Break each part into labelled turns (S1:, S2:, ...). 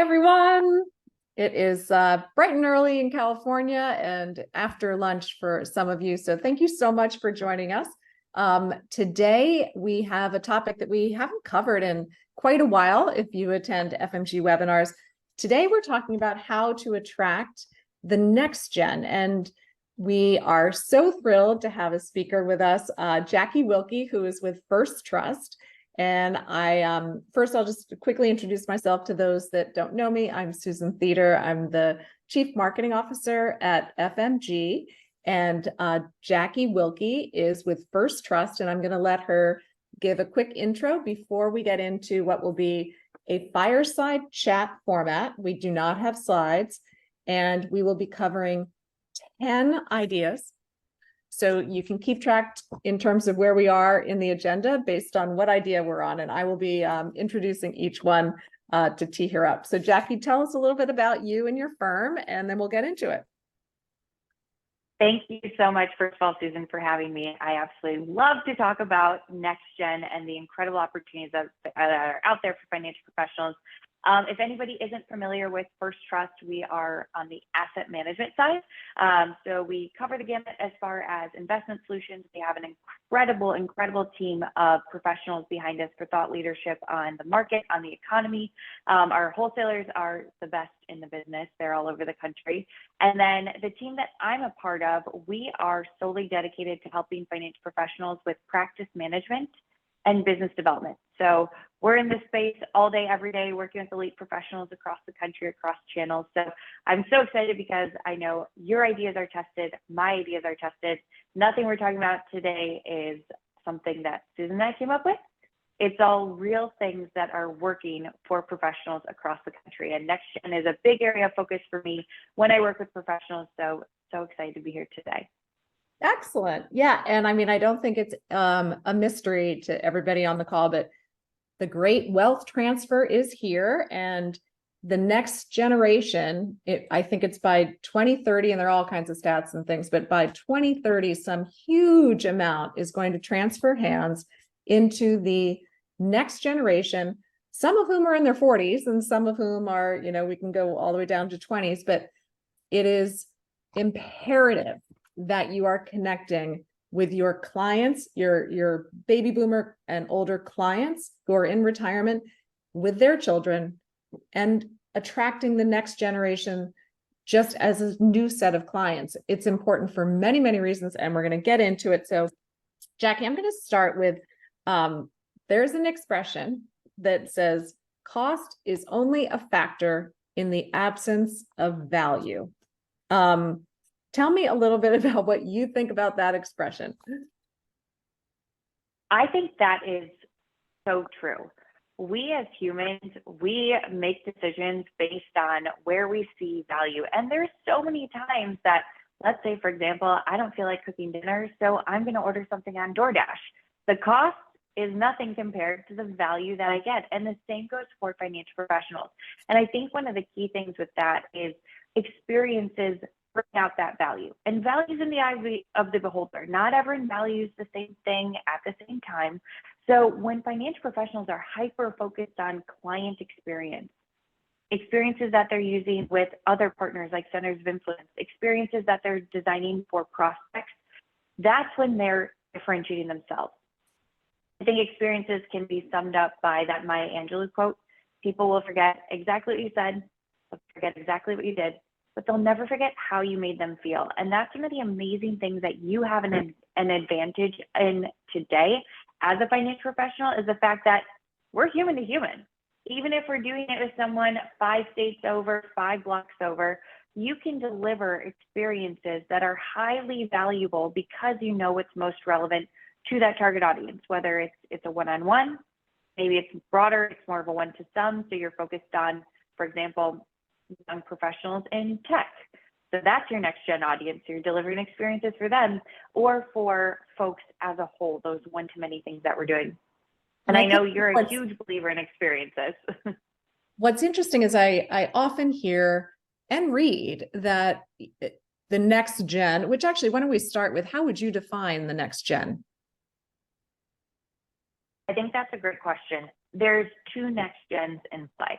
S1: Everyone. It is bright and early in California and after lunch for some of you. So thank you so much for joining us. Today, we have a topic that we haven't covered in quite a while if you attend FMG webinars. Today, we're talking about how to attract the next gen. And we are so thrilled to have a speaker with us, Jackie Wilke, who is with First Trust. And first, I'll just quickly introduce myself to those that don't know me. I'm Susan Theder. I'm the Chief Marketing Officer at FMG. And Jackie Wilke is with First Trust. And I'm going to let her give a quick intro before we get into what will be a fireside chat format. We do not have slides. And we will be covering 10 ideas. So you can keep track in terms of where we are in the agenda based on what idea we're on. And I will be introducing each one to tee her up. So Jackie, tell us a little bit about you and your firm, and then we'll get into it.
S2: Thank you so much, first of all, Susan, for having me. I absolutely love to talk about next gen and the incredible opportunities that are out there for financial professionals. If anybody isn't familiar with First Trust, we are on the asset management side. So we cover the gamut as far as investment solutions. We have an incredible team of professionals behind us for thought leadership on the market, on the economy. Our wholesalers are the best in the business. They're all over the country. And then the team that I'm a part of, we are solely dedicated to helping financial professionals with practice management and business development. So we're in this space all day, every day, working with elite professionals across the country, across channels. So I'm so excited because I know your ideas are tested, my ideas are tested. Nothing we're talking about today is something that Susan and I came up with. It's all real things that are working for professionals across the country. And next gen is a big area of focus for me when I work with professionals. So excited to be here today.
S1: Excellent. Yeah. And I mean, I don't think it's a mystery to everybody on the call, but the great wealth transfer is here. And the next generation, I think it's by 2030, and there are all kinds of stats and things, but by 2030, some huge amount is going to transfer hands into the next generation, some of whom are in their 40s and some of whom are, we can go all the way down to 20s, but it is imperative that you are connecting with your clients, your baby boomer and older clients who are in retirement with their children, and attracting the next generation just as a new set of clients. It's important for many, many reasons, and we're going to get into it. So Jackie, I'm going to start with, there's an expression that says cost is only a factor in the absence of value. Tell me a little bit about what you think about that expression.
S2: I think that is so true. We as humans, we make decisions based on where we see value. And there's so many times that, let's say, for example, I don't feel like cooking dinner, so I'm going to order something on DoorDash. The cost is nothing compared to the value that I get. And the same goes for financial professionals. And I think one of the key things with that is experiences bring out that value, and values in the eye of the beholder. Not everyone values the same thing at the same time. So when financial professionals are hyper focused on client experiences that they're using with other partners like centers of influence, experiences that they're designing for prospects, that's when they're differentiating themselves. I think experiences can be summed up by that Maya Angelou quote: people will forget exactly what you said, they'll forget exactly what you did, but they'll never forget how you made them feel. And that's one of the amazing things that you have an advantage in today as a financial professional, is the fact that we're human to human. Even if we're doing it with someone 5 states over, 5 blocks over, you can deliver experiences that are highly valuable because you know what's most relevant to that target audience, whether it's a one-on-one, maybe it's broader, it's more of a one-to-some, so you're focused on, for example, young professionals in tech. So that's your next gen audience. You're delivering experiences for them, or for folks as a whole, those one-to-many things that we're doing. And I know you're a huge believer in experiences.
S1: What's interesting is I often hear and read that the next gen, which actually, why don't we start with, how would you define the next gen?
S2: I think that's a great question. There's 2 next gens in play.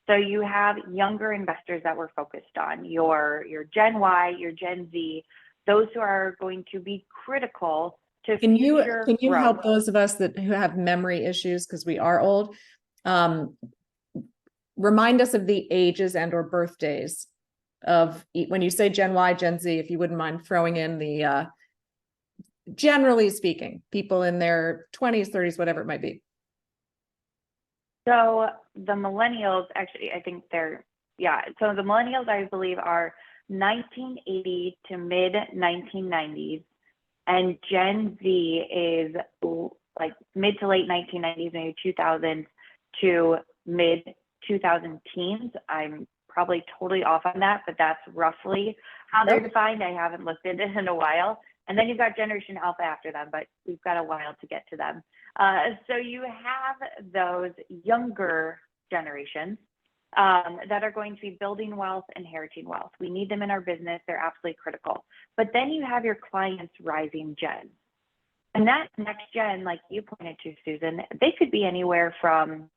S2: So you have younger investors that we're focused on, your Gen Y, your Gen Z, those who are going to be critical to future
S1: Can you
S2: growth.
S1: help those of us who have memory issues because we are old? Remind us of the ages and or birthdays of when you say Gen Y, Gen Z, if you wouldn't mind throwing in the generally speaking, people in their 20s, 30s, whatever it might be.
S2: So the millennials, actually, I think so the millennials, I believe, are 1980 to mid 1990s, and Gen Z is like mid to late 1990s, maybe 2000s to mid 2000 teens. I'm probably totally off on that, but that's roughly how they're defined. I haven't looked into it in a while. And then you've got Generation Alpha after them, but we've got a while to get to them. So you have those younger generations that are going to be building wealth, inheriting wealth. We need them in our business. They're absolutely critical. But then you have your clients' rising gens. And that next gen, like you pointed to, Susan, they could be anywhere from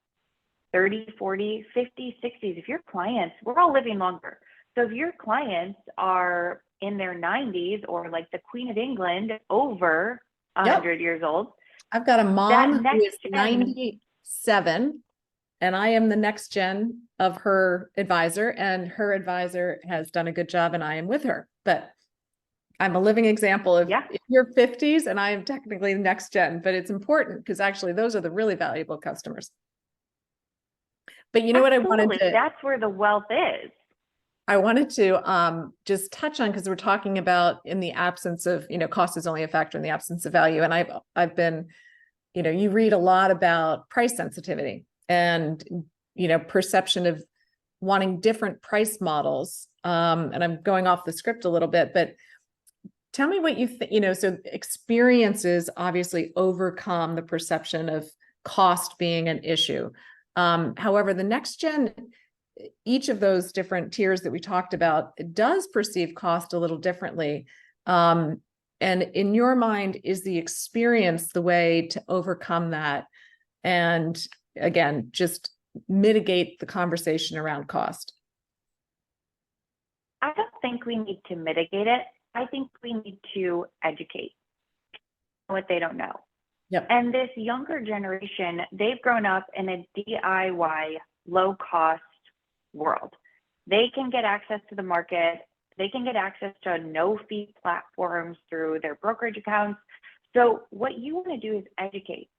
S2: 30, 40, 50, 60s. If your clients, we're all living longer. So if your clients are in their 90s or like the Queen of England over 100 years old.
S1: I've got a mom who is 97 and I am the next gen of her advisor, and her advisor has done a good job and I am with her. But I'm a living example of if you're 50s and I am technically the next gen, but it's important because actually those are the really valuable customers. But you know what I wanted to,
S2: that's where the wealth is.
S1: I wanted to just touch on, because we're talking about in the absence of, cost is only a factor in the absence of value. And I've been, you read a lot about price sensitivity and, perception of wanting different price models. And I'm going off the script a little bit, but tell me what you think, so experiences obviously overcome the perception of cost being an issue. However, the next gen, each of those different tiers that we talked about does perceive cost a little differently. And in your mind, is the experience the way to overcome that? And again, just mitigate the conversation around cost?
S2: I don't think we need to mitigate it. I think we need to educate what they don't know.
S1: Yep.
S2: And this younger generation, they've grown up in a DIY, low cost world. They can get access to the market. They can get access to no fee platforms through their brokerage accounts. So what you want to do is educate.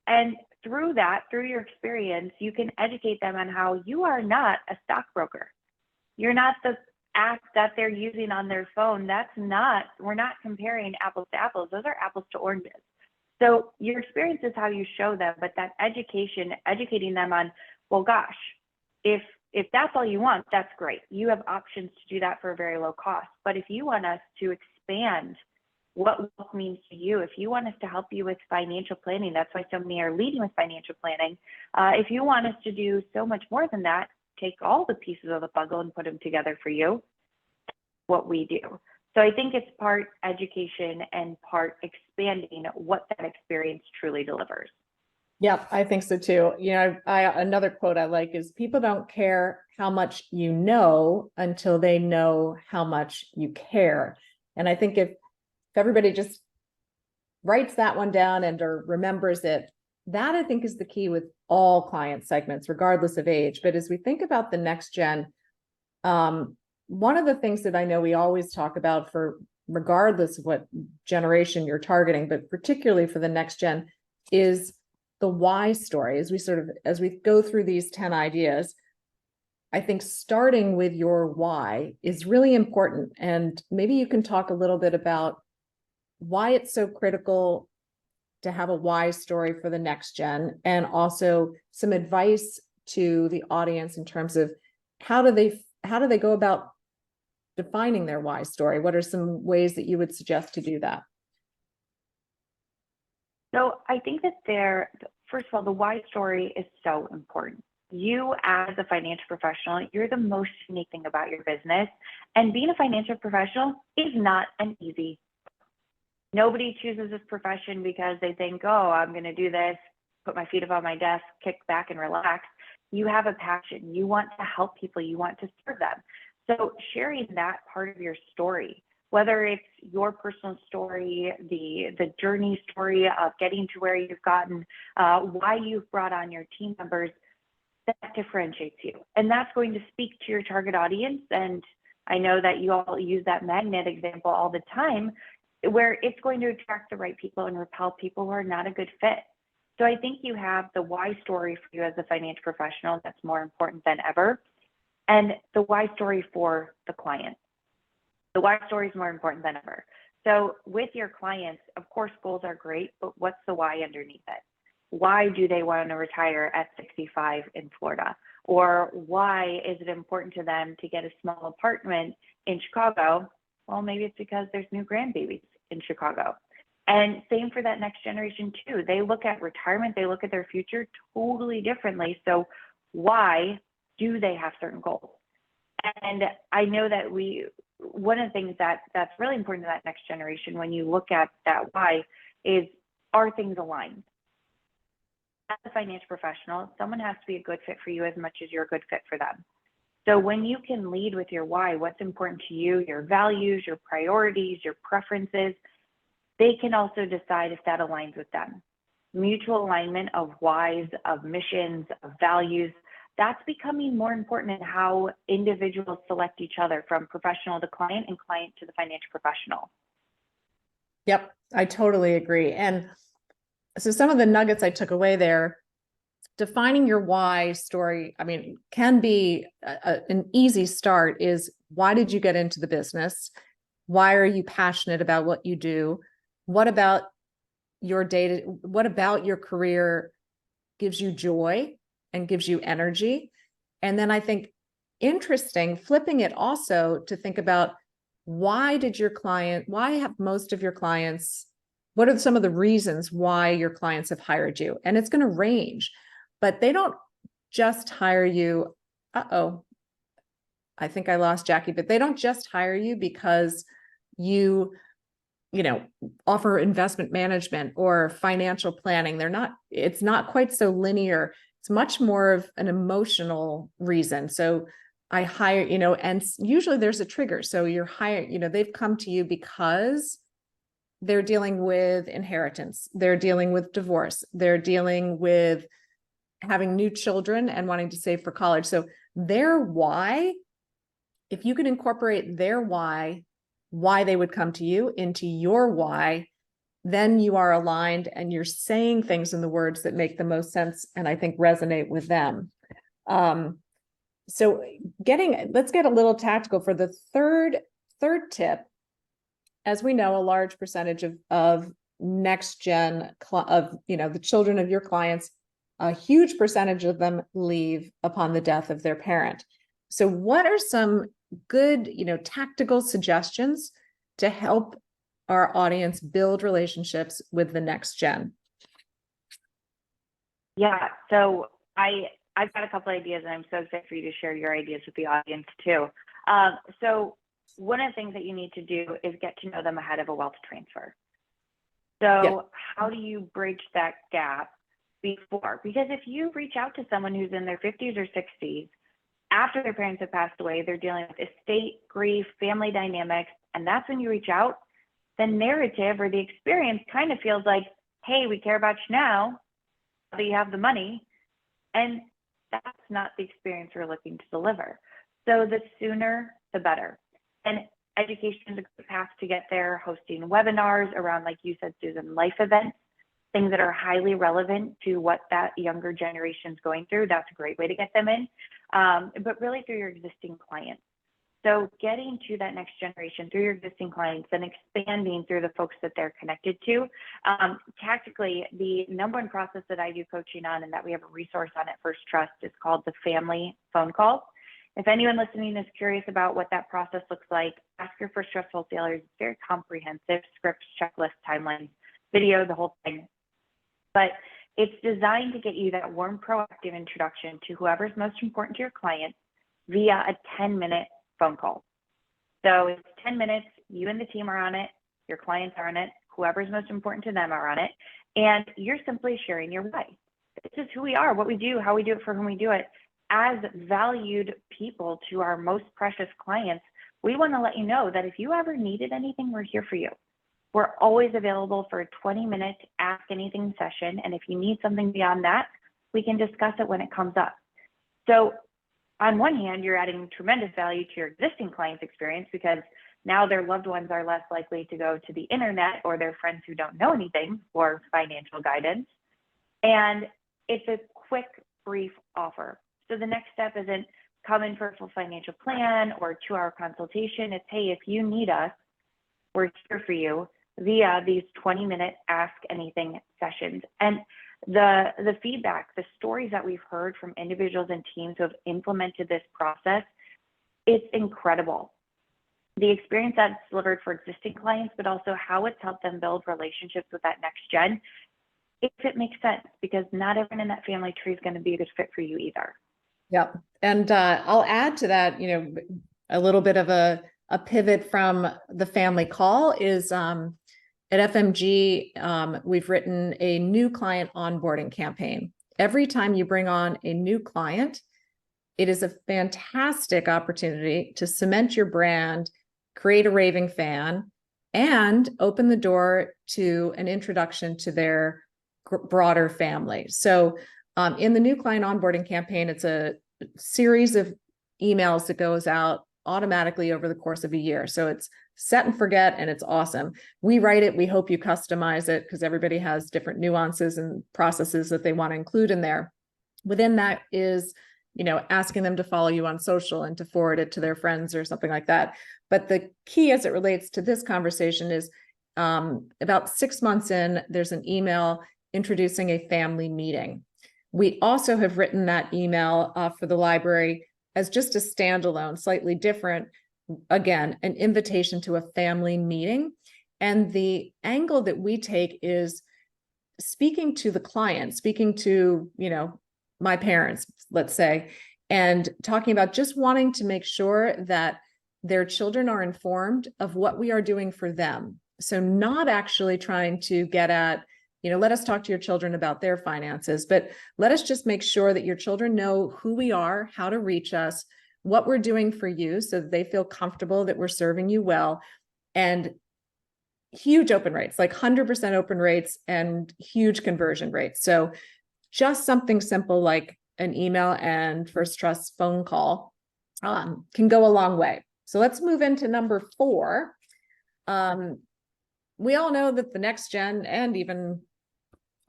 S2: And through that, through your experience, you can educate them on how you are not a stockbroker. You're not the app that they're using on their phone. We're not comparing apples to apples. Those are apples to oranges. So your experience is how you show them, but that educating them on, well, gosh, if that's all you want, that's great. You have options to do that for a very low cost. But if you want us to expand what wealth means to you, if you want us to help you with financial planning, that's why so many are leading with financial planning. If you want us to do so much more than that, take all the pieces of the puzzle and put them together for you, what we do. So I think it's part education and part expanding what that experience truly delivers.
S1: Yeah, I think so too. Another quote I like is, people don't care how much you know until they know how much you care. And I think if everybody just writes that one down and or remembers it, that I think is the key with all client segments, regardless of age. But as we think about the next gen, one of the things that I know we always talk about, for regardless of what generation you're targeting, but particularly for the next gen, is the why story. As we go through these 10 ideas, I think starting with your why is really important. And maybe you can talk a little bit about why it's so critical to have a why story for the next gen, and also some advice to the audience in terms of how do they go about defining their why story? What are some ways that you would suggest to do that?
S2: So I think that first of all, the why story is so important. You as a financial professional, you're the most unique thing about your business. And being a financial professional is not an easy. Nobody chooses this profession because they think, oh, I'm going to do this, put my feet up on my desk, kick back and relax. You have a passion. You want to help people. You want to serve them. So sharing that part of your story, whether it's your personal story, the journey story of getting to where you've gotten, why you've brought on your team members, that differentiates you. And that's going to speak to your target audience. And I know that you all use that magnet example all the time, where it's going to attract the right people and repel people who are not a good fit. So I think you have the why story for you as a financial professional that's more important than ever, and the why story for the client. The why story is more important than ever. So with your clients, of course, goals are great, but what's the why underneath it? Why do they want to retire at 65 in Florida? Or why is it important to them to get a small apartment in Chicago? Well, maybe it's because there's new grandbabies in Chicago. And same for that next generation too. They look at retirement, they look at their future totally differently. So why do they have certain goals? And I know that one of the things that's really important to that next generation when you look at that why is, are things aligned? As a financial professional, someone has to be a good fit for you as much as you're a good fit for them. So when you can lead with your why, what's important to you, your values, your priorities, your preferences, they can also decide if that aligns with them. Mutual alignment of whys, of missions, of values, that's becoming more important in how individuals select each other, from professional to client and client to the financial professional.
S1: Yep, I totally agree. And so some of the nuggets I took away there, defining your why story, I mean, can be an easy start. Is why did you get into the business? Why are you passionate about what you do? What about your what about your career gives you joy and gives you energy? And then I think interesting, flipping it also to think about, why have most of your clients, what are some of the reasons why your clients have hired you? And it's going to range, but they don't just hire you. I think I lost Jackie, but they don't just hire you because you offer investment management or financial planning. It's not quite so linear. It's much more of an emotional reason. So I hire, and usually there's a trigger. So you're hiring, they've come to you because they're dealing with inheritance. They're dealing with divorce. They're dealing with having new children and wanting to save for college. So their why, if you can incorporate their why they would come to you into your why, then you are aligned and you're saying things in the words that make the most sense and I think resonate with them. So let's get a little tactical for the third tip. As we know, a large percentage of next gen the children of your clients, a huge percentage of them leave upon the death of their parent. So what are some good, tactical suggestions to help our audience build relationships with the next gen?
S2: Yeah, so I've got a couple ideas, and I'm so excited for you to share your ideas with the audience too. So one of the things that you need to do is get to know them ahead of a wealth transfer. So how do you bridge that gap before? Because if you reach out to someone who's in their 50s or 60s, after their parents have passed away, they're dealing with estate, grief, family dynamics, and that's when you reach out, the narrative or the experience kind of feels like, hey, we care about you now, that you have the money, and that's not the experience we're looking to deliver. So the sooner, the better. And education is a good path to get there, hosting webinars around, like you said, Susan, life events, things that are highly relevant to what that younger generation is going through. That's a great way to get them in, but really through your existing clients. So getting to that next generation through your existing clients and expanding through the folks that they're connected to. Tactically, the number one process that I do coaching on and that we have a resource on at First Trust is called the family phone call. If anyone listening is curious about what that process looks like, ask your First Trust wholesalers. It's very comprehensive, scripts, checklists, timelines, video, the whole thing. But it's designed to get you that warm, proactive introduction to whoever's most important to your client via a 10-minute phone call. So it's 10 minutes, you and the team are on it, your clients are on it, whoever's most important to them are on it, and you're simply sharing your why. this is who we are, what we do, how we do it, for whom we do it. As valued people to our most precious clients, we want to let you know that if you ever needed anything, we're here for you. We're always available for a 20-minute Ask Anything session. And if you need something beyond that, we can discuss it when it comes up. So on one hand, you're adding tremendous value to your existing clients' experience, because now their loved ones are less likely to go to the internet or their friends who don't know anything for financial guidance. And it's a quick, brief offer. So the next step isn't come in for a full financial plan or 2-hour consultation. It's, hey, if you need us, we're here for you via these 20-minute Ask Anything sessions. And the feedback, the stories that we've heard from individuals and teams who have implemented this process, it's incredible. The experience that's delivered for existing clients, but also how it's helped them build relationships with that next gen, if it makes sense, because not everyone in that family tree is going to be a good fit for you either.
S1: Yeah. And I'll add to that, a little bit of a pivot from the family call is at FMG, we've written a new client onboarding campaign. Every time you bring on a new client, it is a fantastic opportunity to cement your brand, create a raving fan, and open the door to an introduction to their broader family. So in the new client onboarding campaign, it's a series of emails that goes out automatically over the course of a year. So it's set and forget, and it's awesome. We write it. We hope you customize it, because everybody has different nuances and processes that they want to include in there. Within that is, asking them to follow you on social and to forward it to their friends or something like that. But the key as it relates to this conversation is about 6 months in, there's an email introducing a family meeting. We also have written that email for the library as just a standalone, slightly different, again, an invitation to a family meeting. And the angle that we take is speaking to the client, speaking to, my parents, let's say, and talking about just wanting to make sure that their children are informed of what we are doing for them. So not actually trying to get at, let us talk to your children about their finances, but let us just make sure that your children know who we are, how to reach us, what we're doing for you, so that they feel comfortable that we're serving you well. And huge open rates, like 100% open rates and huge conversion rates. So just something simple like an email and First Trust phone call can go a long way. So let's move into number 4. We all know that the next gen, and even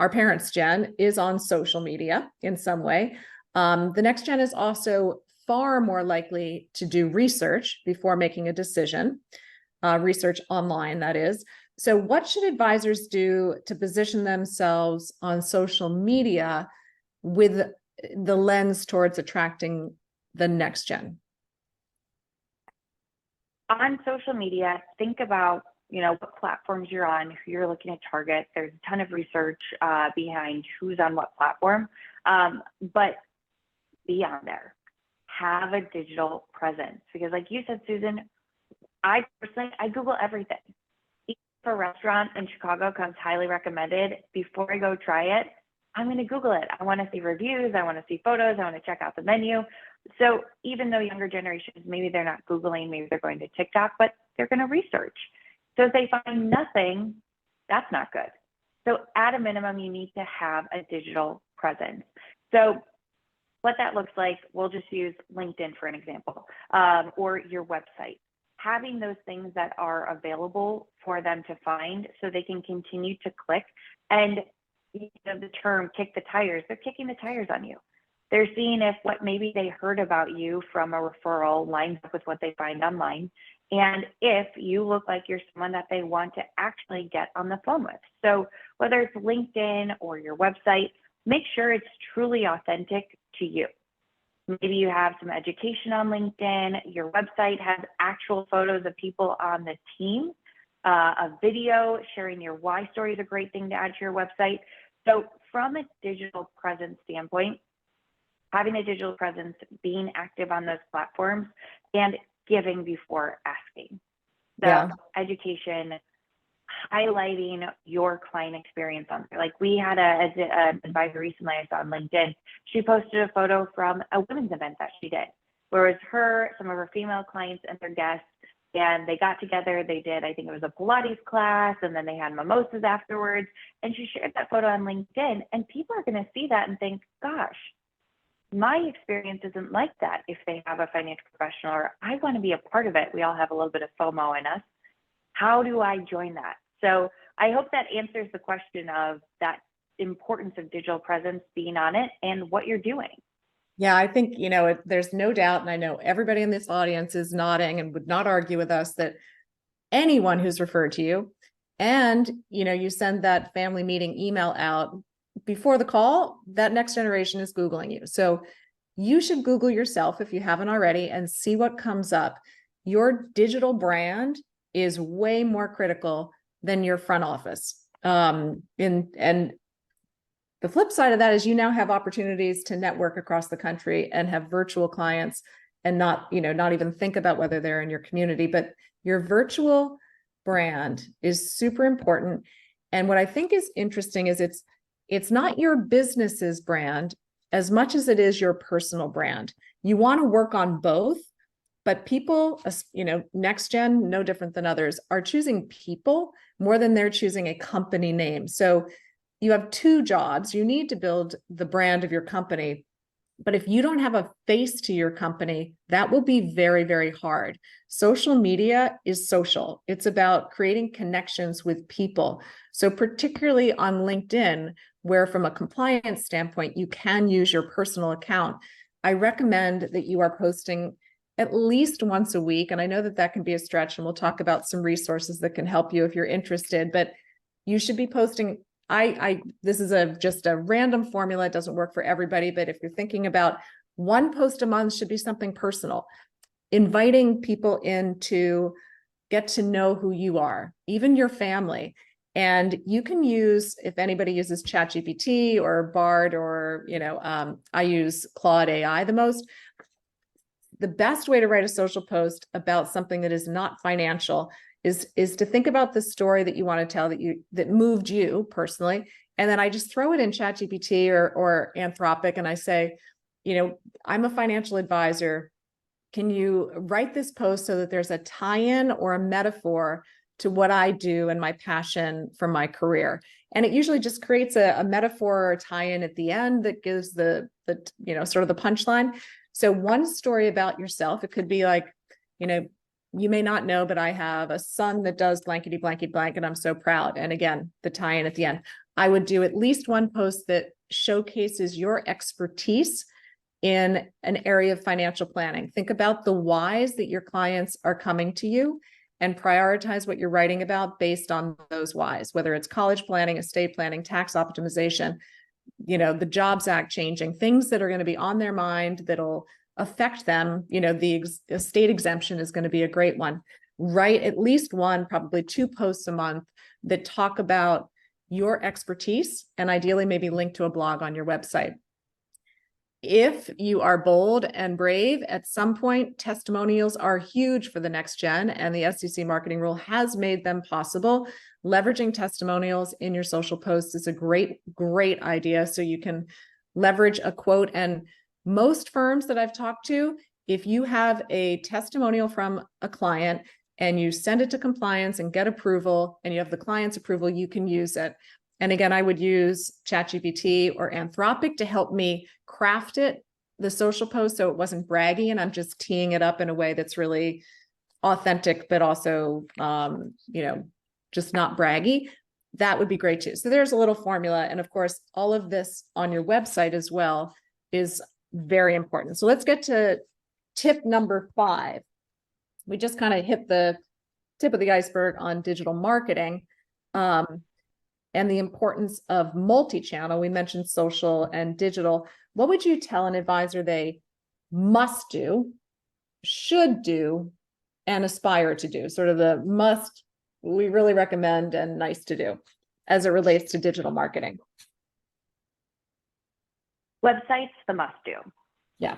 S1: our parents' gen, is on social media in some way. The next gen is also far more likely to do research before making a decision, research online, that is. So what should advisors do to position themselves on social media with the lens towards attracting the next gen?
S2: On social media, think about what platforms you're on, who you're looking to target. There's a ton of research behind who's on what platform, but beyond there, have a digital presence, because like you said, Susan, I personally Google everything. If a restaurant in Chicago comes highly recommended, before I go try it, I'm going to Google it. I want to see reviews. I want to see photos. I want to check out the menu. So even though younger generations, maybe they're not Googling, maybe they're going to TikTok, but they're going to research. So if they find nothing, that's not good. So at a minimum, you need to have a digital presence. So what that looks like, we'll just use LinkedIn for an example, or your website. Having those things that are available for them to find so they can continue to click. And the term kick the tires, they're kicking the tires on you. They're seeing if what maybe they heard about you from a referral lines up with what they find online, and if you look like you're someone that they want to actually get on the phone with. So whether it's LinkedIn or your website, make sure it's truly authentic to you. Maybe you have some education on LinkedIn. Your website has actual photos of people on the team. A video sharing your why story is a great thing to add to your website. So from a digital presence standpoint, having a digital presence, being active on those platforms, and giving before asking. So education, highlighting your client experience on there. Like we had an advisor recently I saw on LinkedIn. She posted a photo from a women's event that she did, where it was her, some of her female clients and their guests, and they got together. They did, I think it was a Pilates class, and then they had mimosas afterwards. And she shared that photo on LinkedIn, and people are going to see that and think, gosh, my experience isn't like that if they have a financial professional, or I want to be a part of it. We all have a little bit of FOMO in us. How do I join that? So I hope that answers the question of that importance of digital presence, being on it, and what you're doing.
S1: Yeah, I think, there's no doubt, and I know everybody in this audience is nodding and would not argue with us, that anyone who's referred to you, and, you send that family meeting email out before the call, that next generation is Googling you. So you should Google yourself if you haven't already and see what comes up. Your digital brand is way more critical than your front office. And the flip side of that is you now have opportunities to network across the country and have virtual clients, and not even think about whether they're in your community, but your virtual brand is super important. And what I think is interesting is it's not your business's brand as much as it is your personal brand. You want to work on both, but people, next gen, no different than others, are choosing people more than they're choosing a company name. So you have two jobs. You need to build the brand of your company, but if you don't have a face to your company, that will be very, very hard. Social media is social. It's about creating connections with people. So particularly on LinkedIn, where from a compliance standpoint, you can use your personal account, I recommend that you are posting at least once a week. And I know that that can be a stretch, and we'll talk about some resources that can help you if you're interested, but you should be posting. This is just a random formula. It doesn't work for everybody, but if you're thinking about one post a month, should be something personal, inviting people in to get to know who you are, even your family. And you can use, if anybody uses ChatGPT or Bard, or, I use Claude AI the most. The best way to write a social post about something that is not financial is to think about the story that you want to tell, that moved you personally. And then I just throw it in ChatGPT or Anthropic, and I say, I'm a financial advisor. Can you write this post so that there's a tie-in or a metaphor to what I do and my passion for my career? And it usually just creates a metaphor or a tie-in at the end that gives the sort of the punchline. So one story about yourself, it could be like, you may not know, but I have a son that does blankety blanky blank, and I'm so proud. And again, the tie-in at the end. I would do at least one post that showcases your expertise in an area of financial planning. Think about the whys that your clients are coming to you, and prioritize what you're writing about based on those whys, whether it's college planning, estate planning, tax optimization, the Jobs Act changing, things that are going to be on their mind that'll affect them. The estate exemption is going to be a great one. Write at least one, probably two posts a month that talk about your expertise, and ideally maybe link to a blog on your website. If you are bold and brave, at some point, testimonials are huge for the next gen, and the SEC marketing rule has made them possible. Leveraging testimonials in your social posts is a great, great idea. So you can leverage a quote. And most firms that I've talked to, if you have a testimonial from a client and you send it to compliance and get approval, and you have the client's approval, you can use it. And again, I would use ChatGPT or Anthropic to help me craft it, the social post, so it wasn't braggy and I'm just teeing it up in a way that's really authentic, but also, just not braggy. That would be great too. So there's a little formula. And of course, all of this on your website as well is very important. So let's get to tip number 5. We just kind of hit the tip of the iceberg on digital marketing. And the importance of multi-channel. We mentioned social and digital. What would you tell an advisor they must do, should do, and aspire to do? Sort of the must, we really recommend, and nice to do as it relates to digital marketing.
S2: Websites, the must do.
S1: Yeah.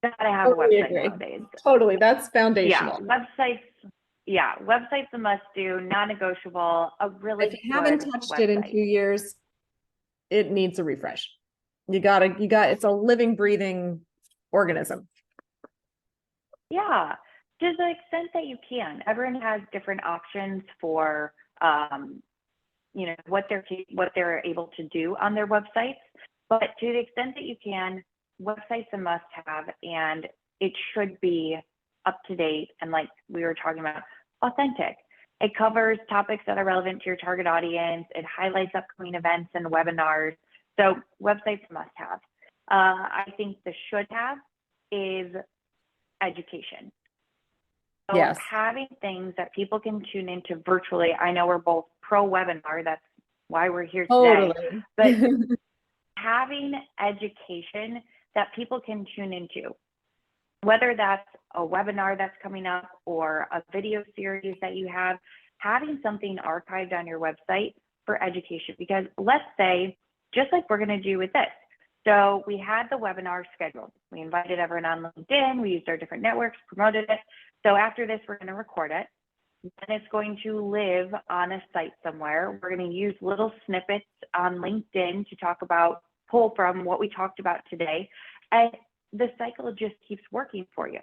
S2: Gotta have a website nowadays.
S1: Totally. That's foundational.
S2: Yeah, websites. yeah, website's a must do, non-negotiable, a really
S1: If you haven't
S2: good
S1: touched it in
S2: website.
S1: 2 years, it needs a refresh. It's a living, breathing organism.
S2: Yeah, to the extent that you can. Everyone has different options for, you know, what they're able to do on their websites. But to the extent that you can, website's a must-have, and it should be up to date and, like we were talking about, authentic. It covers topics that are relevant to your target audience. It highlights upcoming events and webinars. So website's a must-have. I think the should-have is education. So
S1: Yes.
S2: having things that people can tune into virtually. I know we're both pro webinar. That's why we're here today.
S1: Totally.
S2: But having education that people can tune into, whether that's a webinar that's coming up or a video series that you have, having something archived on your website for education. Because let's say, just like we're going to do with this, so we had the webinar scheduled. We invited everyone on LinkedIn. We used our different networks, promoted it. So after this, we're going to record it. And it's going to live on a site somewhere. We're going to use little snippets on LinkedIn to talk about, pull from what we talked about today. And the cycle just keeps working for you.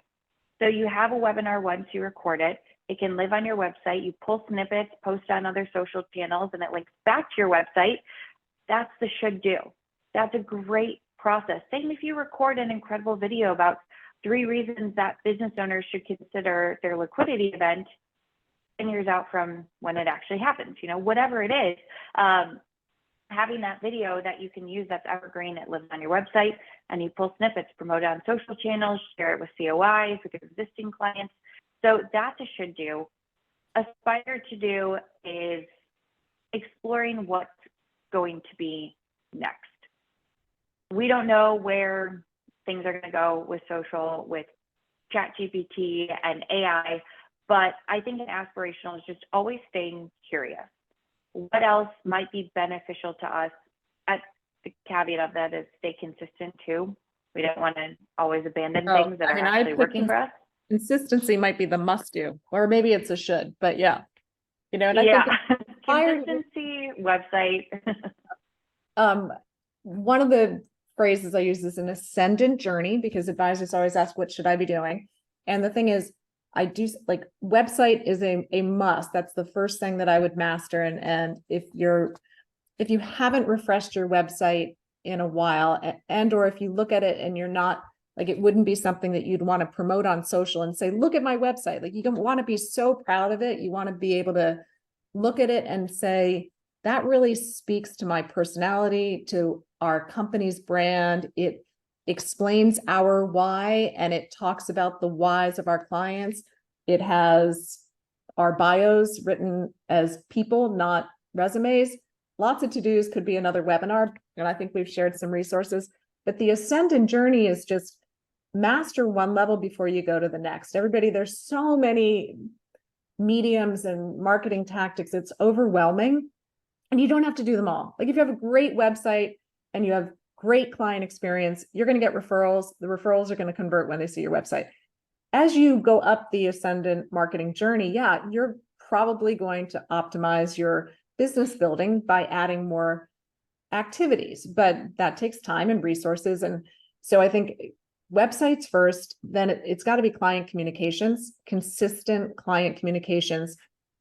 S2: So you have a webinar once you record it. It can live on your website. You pull snippets, post on other social channels, and it links back to your website. That's the should do. That's a great process. Same if you record an incredible video about 3 reasons that business owners should consider their liquidity event 10 years out from when it actually happens, you know, whatever it is, having that video that you can use that's evergreen, it lives on your website, and you pull snippets, promote it on social channels, share it with COIs, with your existing clients. So that's a should do. Aspire to do is exploring what's going to be next. We don't know where things are going to go with social, with ChatGPT and AI, but I think an aspirational is just always staying curious. What else might be beneficial to us? At the caveat of that is stay consistent too. We don't want to always abandon things that are actually working for us.
S1: Consistency might be the must do, or maybe it's a should, but yeah. You know, and
S2: yeah.
S1: I think
S2: consistency, website.
S1: One of the phrases I use is an ascendant journey, because advisors always ask, what should I be doing? And the thing is, I do, like, website is a must. That's the first thing that I would master. And if you haven't refreshed your website in a while, or if you look at it and you're not, like, it wouldn't be something that you'd want to promote on social and say, look at my website. Like, you don't want to be so proud of it. You want to be able to look at it and say, that really speaks to my personality, to our company's brand. It explains our why, and it talks about the whys of our clients. It has our bios written as people, not resumes. Lots of to-dos. Could be another webinar, and I think we've shared some resources. But the ascendant journey is just master one level before you go to the next. Everybody, there's so many mediums and marketing tactics. It's overwhelming, and you don't have to do them all. Like, if you have a great website and you have great client experience, you're going to get referrals. The referrals are going to convert when they see your website. As you go up the ascendant marketing journey, yeah, you're probably going to optimize your business building by adding more activities, but that takes time and resources. And so I think websites first, then it's got to be client communications, consistent client communications.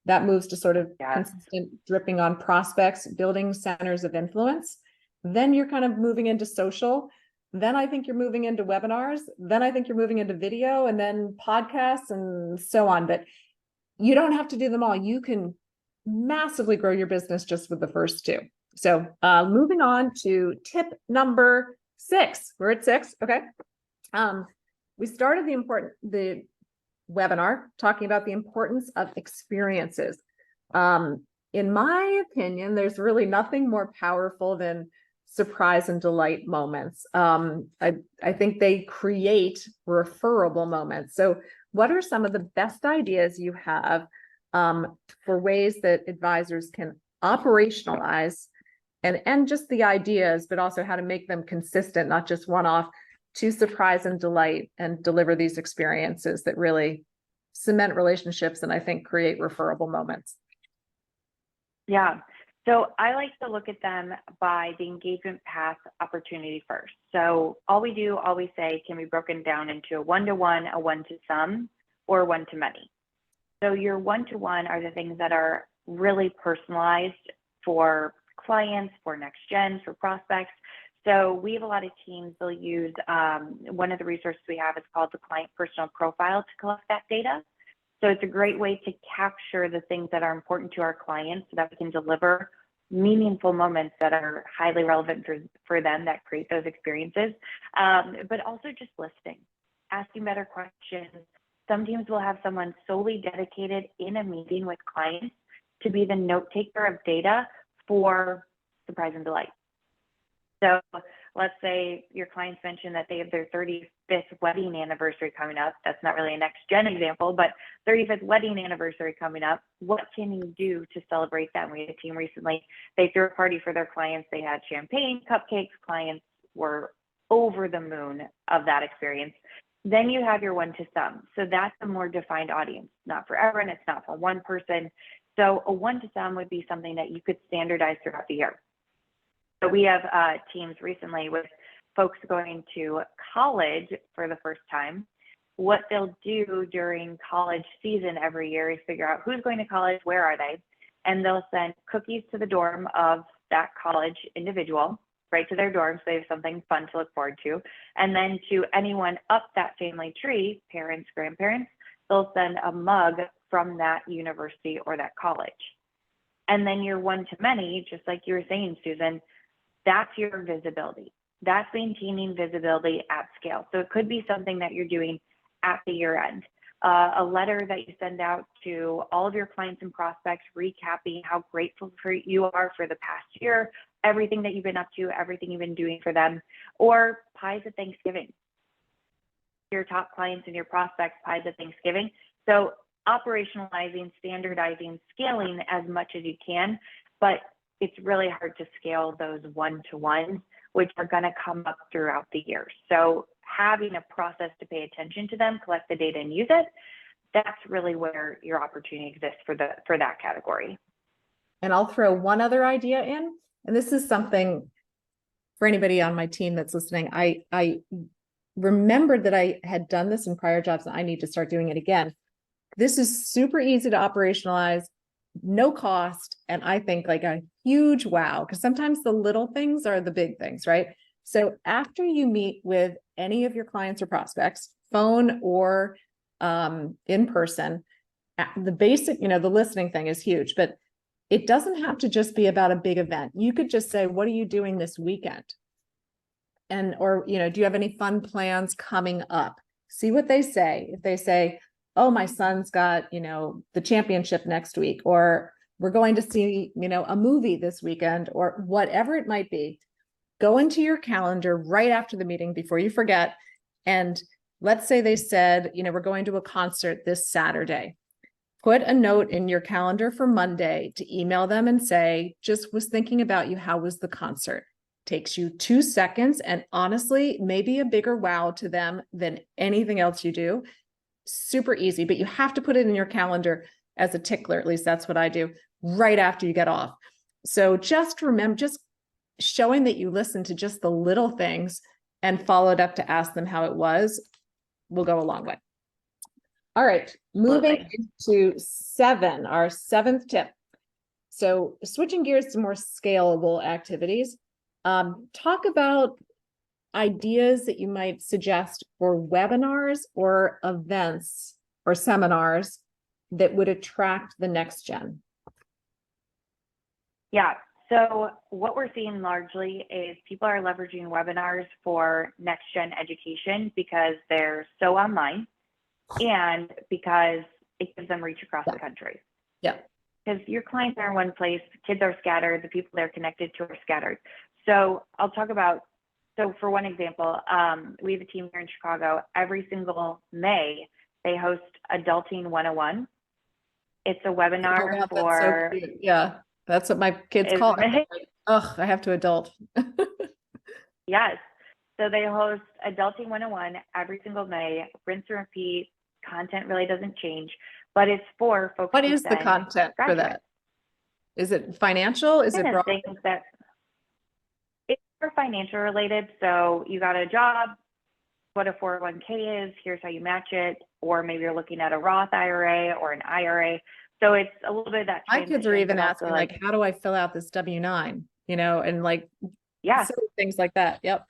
S1: That moves to sort of consistent dripping on prospects, building centers of influence. Then you're kind of moving into social. Then I think you're moving into webinars. Then I think you're moving into video, and then podcasts and so on. But you don't have to do them all. You can massively grow your business just with the first 2. So moving on to tip number 6. We're at 6. Okay. We started the webinar talking about the importance of experiences. In my opinion, there's really nothing more powerful than surprise and delight moments. I think they create referable moments. So what are some of the best ideas you have for ways that advisors can operationalize and just the ideas, but also how to make them consistent, not just one-off, to surprise and delight and deliver these experiences that really cement relationships and I think create referable moments.
S2: Yeah. So I like to look at them by the engagement path opportunity first. So all we say can be broken down into a one-to-one, a one-to-some, or a one-to-many. So your one-to-one are the things that are really personalized for clients, for next gen, for prospects. So we have a lot of teams, they'll use, one of the resources we have is called the client personal profile to collect that data. So it's a great way to capture the things that are important to our clients so that we can deliver meaningful moments that are highly relevant for them that create those experiences. But also just listening, asking better questions. Some teams will have someone solely dedicated in a meeting with clients to be the note taker of data for surprise and delight. So let's say your clients mentioned that they have their 35th wedding anniversary coming up. That's not really a next gen example, but 35th wedding anniversary coming up. What can you do to celebrate that? We had a team recently, they threw a party for their clients. They had champagne, cupcakes. Clients were over the moon of that experience. Then you have your one to some. So that's a more defined audience, not for everyone. It's not for one person. So a one to some would be something that you could standardize throughout the year. So we have teams recently with folks going to college for the first time. What they'll do during college season every year is figure out who's going to college, where are they, and they'll send cookies to the dorm of that college individual, right to their dorm, so they have something fun to look forward to. And then to anyone up that family tree, parents, grandparents, they'll send a mug from that university or that college. And then your one to many, just like you were saying, Susan, that's your visibility. That's maintaining visibility at scale. So it could be something that you're doing at the year end, a letter that you send out to all of your clients and prospects, recapping how grateful you are for the past year, everything that you've been up to, everything you've been doing for them, or pies at Thanksgiving. Your top clients and your prospects, pies at Thanksgiving. So operationalizing, standardizing, scaling as much as you can, but it's really hard to scale those one-to-ones, which are going to come up throughout the year. So having a process to pay attention to them, collect the data and use it, that's really where your opportunity exists for that category.
S1: And I'll throw one other idea in, and this is something for anybody on my team that's listening. I remembered that I had done this in prior jobs and I need to start doing it again. This is super easy to operationalize, no cost, and I think like a huge wow, because sometimes the little things are the big things, right? So after you meet with any of your clients or prospects, phone or in person, the basic, the listening thing is huge, but it doesn't have to just be about a big event. You could just say, what are you doing this weekend? And, or, do you have any fun plans coming up? See what they say. If they say, oh, my son's got, the championship next week, or we're going to see, a movie this weekend, or whatever it might be, go into your calendar right after the meeting before you forget. And let's say they said, we're going to a concert this Saturday. Put a note in your calendar for Monday to email them and say, just was thinking about you. How was the concert? Takes you 2 seconds. And honestly, maybe a bigger wow to them than anything else you do. Super easy, but you have to put it in your calendar as a tickler. At least that's what I do right after you get off. So just remember, just showing that you listen to just the little things and followed up to ask them how it was will go a long way. All right, moving into 7, our 7th tip. So switching gears to more scalable activities, talk about ideas that you might suggest for webinars or events or seminars that would attract the next gen.
S2: Yeah, so what we're seeing largely is people are leveraging webinars for next gen education because they're so online and because it gives them reach across the country.
S1: Yeah.
S2: Because your clients are in one place, kids are scattered, the people they're connected to are scattered. So I'll talk about, so for one example, we have a team here in Chicago. Every single May, they host Adulting 101. It's a webinar for...
S1: So yeah, that's what my kids call it. Oh, I have to adult.
S2: Yes. So they host Adulting 101 every single May, rinse and repeat, content really doesn't change, but it's for folks.
S1: What
S2: who
S1: is the
S2: then
S1: content for
S2: graduate.
S1: that? Is it financial? Is it
S2: Kind of
S1: broad?
S2: things that it's for financial related. So you got a job, what a 401k is, here's how you match it, or maybe you're looking at a Roth IRA or an IRA. So it's a little bit of that
S1: My kids are
S2: transition,
S1: even
S2: but also
S1: asking like, how do I fill out this W-9? You know, and like
S2: yeah,
S1: silly things like that. Yep.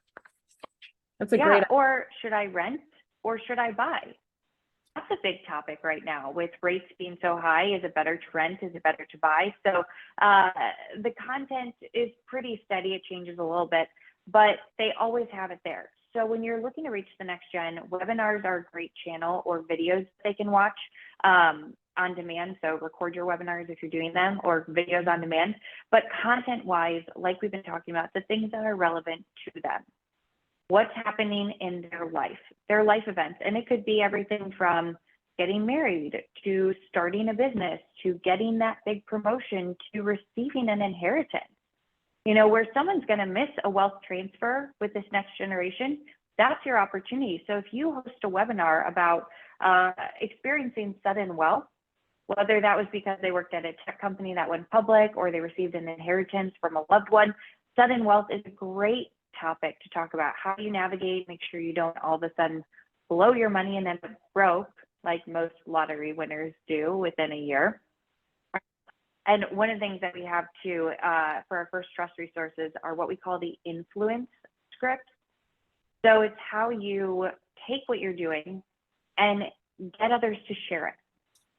S1: That's a
S2: yeah.
S1: great.
S2: Or should I rent or should I buy? That's a big topic right now with rates being so high. Is it better to rent? Is it better to buy? So the content is pretty steady. It changes a little bit, but they always have it there. So when you're looking to reach the next gen, webinars are a great channel, or videos they can watch on demand. So record your webinars if you're doing them, or videos on demand. But content-wise, like we've been talking about, the things that are relevant to them. What's happening in their life events. And it could be everything from getting married to starting a business to getting that big promotion to receiving an inheritance. You know, where someone's going to miss a wealth transfer with this next generation, that's your opportunity. So if you host a webinar about experiencing sudden wealth, whether that was because they worked at a tech company that went public or they received an inheritance from a loved one, sudden wealth is a great topic to talk about. How do you navigate, make sure you don't all of a sudden blow your money and then broke like most lottery winners do within a year. And one of the things that we have too for our first trust resources are what we call the influence script. So it's how you take what you're doing and get others to share it.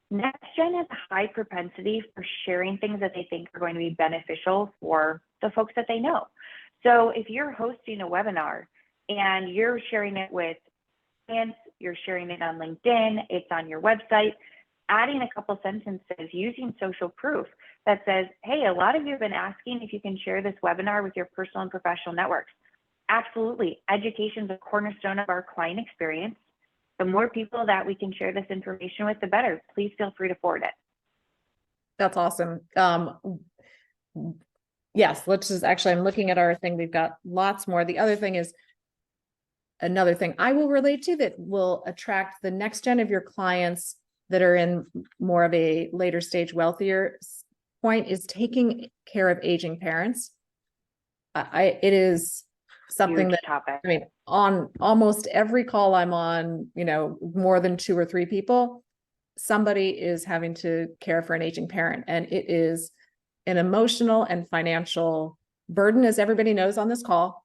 S2: Next Gen has a high propensity for sharing things that they think are going to be beneficial for the folks that they know. So if you're hosting a webinar and you're sharing it with clients, you're sharing it on LinkedIn, it's on your website, adding a couple sentences using social proof that says, hey, a lot of you have been asking if you can share this webinar with your personal and professional networks. Absolutely. Education is a cornerstone of our client experience. The more people that we can share this information with, the better. Please feel free to forward it.
S1: That's awesome. Yes, let's just actually, I'm looking at our thing. We've got lots more. The other thing is, another thing I will relate to that will attract the next gen of your clients that are in more of a later stage, wealthier point is taking care of aging parents. It is something
S2: Huge
S1: that,
S2: topic.
S1: I mean, on almost every call I'm on, you know, more than 2 or 3 people, somebody is having to care for an aging parent. And it is an emotional and financial burden, as everybody knows on this call.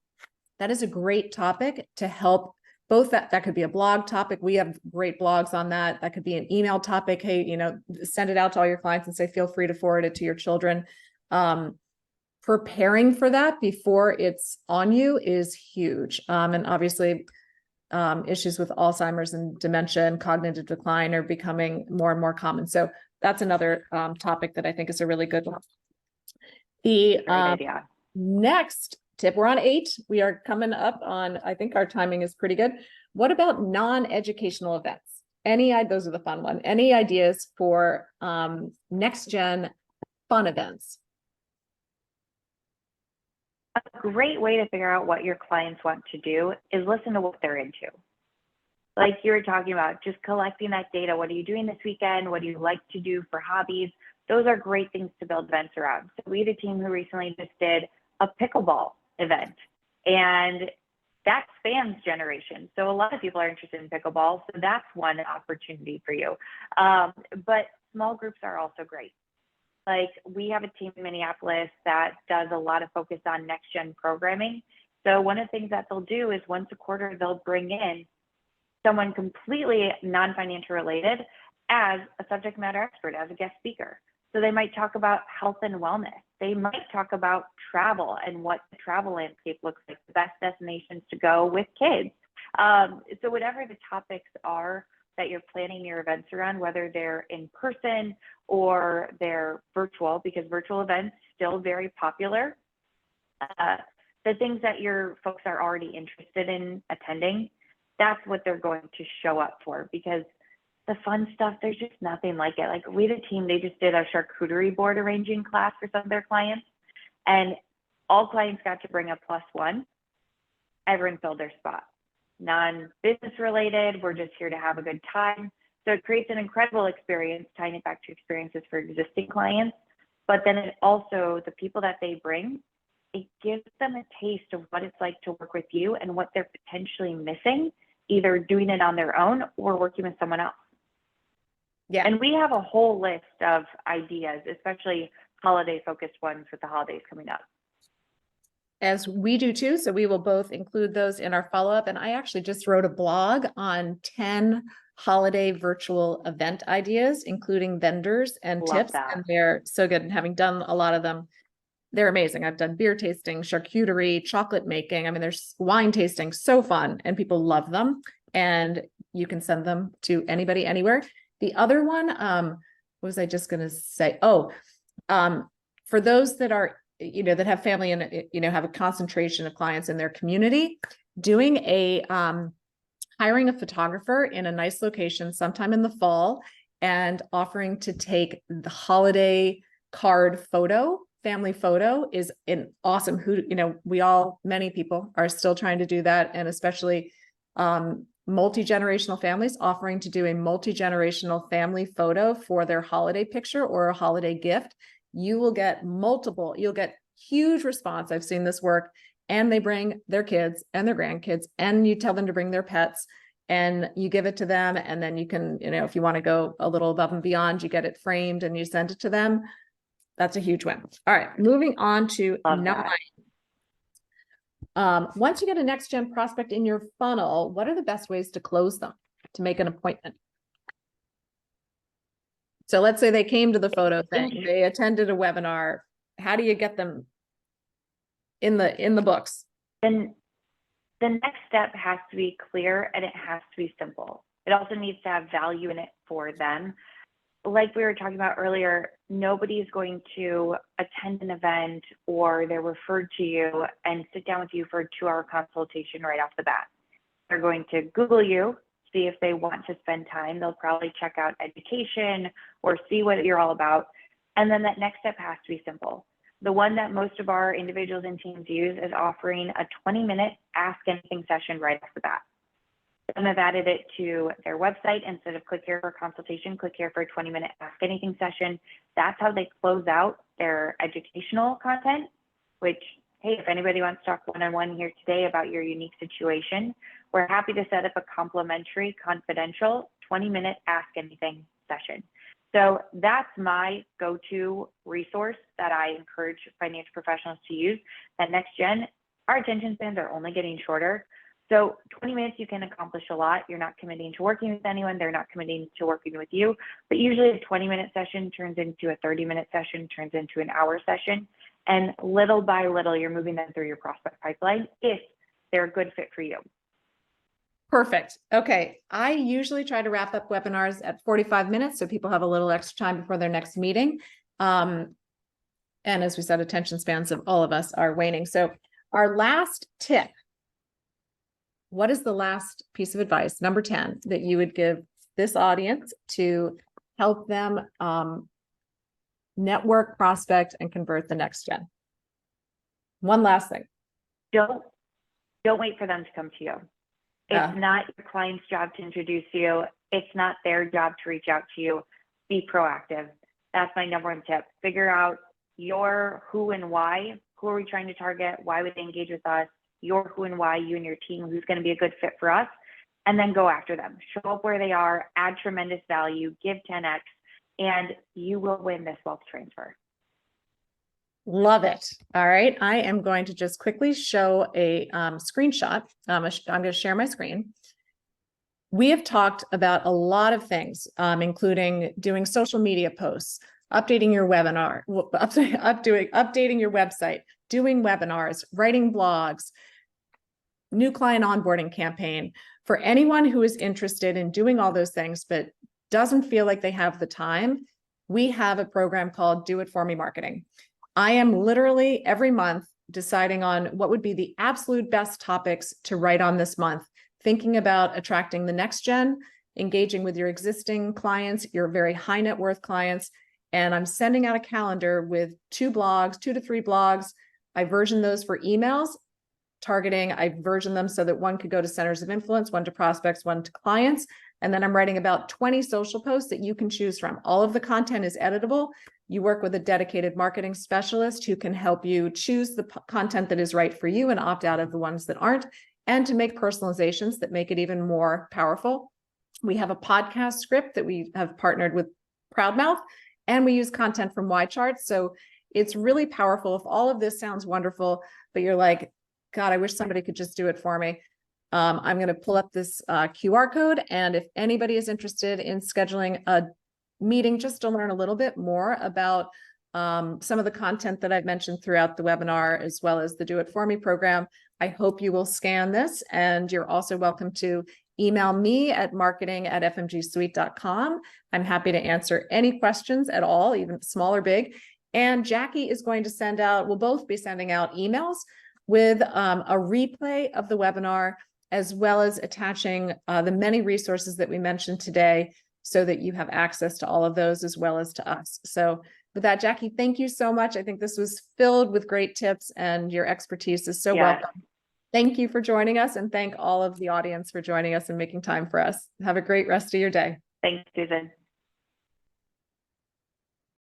S1: That is a great topic to help both. That could be a blog topic. We have great blogs on that. That could be an email topic. Hey, you know, send it out to all your clients and say, feel free to forward it to your children. Preparing for that before it's on you is huge. And obviously, issues with Alzheimer's and dementia and cognitive decline are becoming more and more common. So that's another topic that I think is a really good one. The
S2: Great idea.
S1: next tip, we're on 8. We are coming up on, I think our timing is pretty good. What about non-educational events? Those are the fun one. Any ideas for next gen fun events?
S2: A great way to figure out what your clients want to do is listen to what they're into. Like you were talking about, just collecting that data. What are you doing this weekend? What do you like to do for hobbies? Those are great things to build events around. So we had a team who recently just did a pickleball event, and that spans generations. So a lot of people are interested in pickleball. So that's one opportunity for you. But small groups are also great. Like we have a team in Minneapolis that does a lot of focus on next gen programming. So one of the things that they'll do is once a quarter, they'll bring in someone completely non-financial related as a subject matter expert, as a guest speaker. So they might talk about health and wellness. They might talk about travel and what the travel landscape looks like, the best destinations to go with kids. So whatever the topics are that you're planning your events around, whether they're in person or they're virtual, because virtual events still very popular. The things that your folks are already interested in attending, that's what they're going to show up for, because the fun stuff, there's just nothing like it. Like we had a team, they just did a charcuterie board arranging class for some of their clients, and all clients got to bring a +1. Everyone filled their spot. Non-business related, we're just here to have a good time. So it creates an incredible experience, tying it back to experiences for existing clients. But then it also, the people that they bring, it gives them a taste of what it's like to work with you and what they're potentially missing, either doing it on their own or working with someone else.
S1: Yeah.
S2: And we have a whole list of ideas, especially holiday-focused ones with the holidays coming up.
S1: As we do too. So we will both include those in our follow-up. And I actually just wrote a blog on 10 holiday virtual event ideas, including vendors and
S2: Love
S1: tips.
S2: that.
S1: And they're so good. And having done a lot of them, they're amazing. I've done beer tasting, charcuterie, chocolate making. I mean, there's wine tasting, so fun, and people love them. And you can send them to anybody, anywhere. The other one, what was I just going to say? Oh, for those that are, that have family and, have a concentration of clients in their community, doing hiring a photographer in a nice location sometime in the fall and offering to take the holiday card photo, family photo is an awesome, many people are still trying to do that. And especially, multi-generational families offering to do a multi-generational family photo for their holiday picture or a holiday gift. You'll get huge response. I've seen this work, and they bring their kids and their grandkids, and you tell them to bring their pets, and you give it to them. And then you can, if you want to go a little above and beyond, you get it framed and you send it to them. That's a huge win. All right, moving on to 9. Once you get a next gen prospect in your funnel, what are the best ways to close them, to make an appointment? So let's say they came to the photo thing, they attended a webinar. How do you get them in the books?
S2: Then the next step has to be clear, and it has to be simple. It also needs to have value in it for them. Like we were talking about earlier, nobody's going to attend an event or they're referred to you and sit down with you for a 2-hour consultation right off the bat. They're going to Google you, see if they want to spend time. They'll probably check out education or see what you're all about. And then that next step has to be simple. The one that most of our individuals and teams use is offering a 20-minute Ask Anything session right off the bat. Some have added it to their website. Instead of click here for a consultation, click here for a 20-minute Ask Anything session. That's how they close out their educational content, which, hey, if anybody wants to talk one-on-one here today about your unique situation, we're happy to set up a complimentary, confidential 20-minute Ask Anything session. So that's my go-to resource that I encourage financial professionals to use. That next gen, our attention spans are only getting shorter. So 20 minutes, you can accomplish a lot. You're not committing to working with anyone. They're not committing to working with you. But usually a 20-minute session turns into a 30-minute session, turns into an hour session. And little by little, you're moving them through your prospect pipeline if they're a good fit for you.
S1: Perfect. Okay. I usually try to wrap up webinars at 45 minutes so people have a little extra time before their next meeting. And as we said, attention spans of all of us are waning. So our last tip, what is the last piece of advice, number 10, that you would give this audience to help them network, prospect, and convert the next gen? One last thing.
S2: Don't wait for them to come to you. It's not your client's job to introduce you. It's not their job to reach out to you. Be proactive. That's my number 1 tip. Figure out your who and why. Who are we trying to target? Why would they engage with us? Your who and why, you and your team, who's going to be a good fit for us, and then go after them. Show up where they are, add tremendous value, give 10x, and you will win this wealth transfer.
S1: Love it. All right. I am going to just quickly show a screenshot. I'm going to share my screen. We have talked about a lot of things, including doing social media posts, updating your webinar, updating your website, doing webinars, writing blogs, new client onboarding campaign. For anyone who is interested in doing all those things, but doesn't feel like they have the time, we have a program called Do It For Me Marketing. I am literally every month deciding on what would be the absolute best topics to write on this month, thinking about attracting the next gen, engaging with your existing clients, your very high net worth clients. And I'm sending out a calendar with 2 to 3 blogs. I version those for emails, targeting. I version them so that one could go to centers of influence, one to prospects, one to clients. And then I'm writing about 20 social posts that you can choose from. All of the content is editable. You work with a dedicated marketing specialist who can help you choose the content that is right for you and opt out of the ones that aren't, and to make personalizations that make it even more powerful. We have a podcast script that we have partnered with Proudmouth, and we use content from YCharts. So it's really powerful. If all of this sounds wonderful, but you're like, God, I wish somebody could just do it for me. I'm going to pull up this QR code. And if anybody is interested in scheduling a meeting just to learn a little bit more about some of the content that I've mentioned throughout the webinar, as well as the Do It For Me program, I hope you will scan this. And you're also welcome to email me at marketing@fmgsuite.com. I'm happy to answer any questions at all, even small or big. And Jackie is going to send out, we'll both be sending out emails with a replay of the webinar, as well as attaching the many resources that we mentioned today, so that you have access to all of those as well as to us. So with that, Jackie, thank you so much. I think this was filled with great tips, and your expertise is so welcome. Thank you for joining us, and thank all of the audience for joining us and making time for us. Have a great rest of your day.
S2: Thanks, Susan.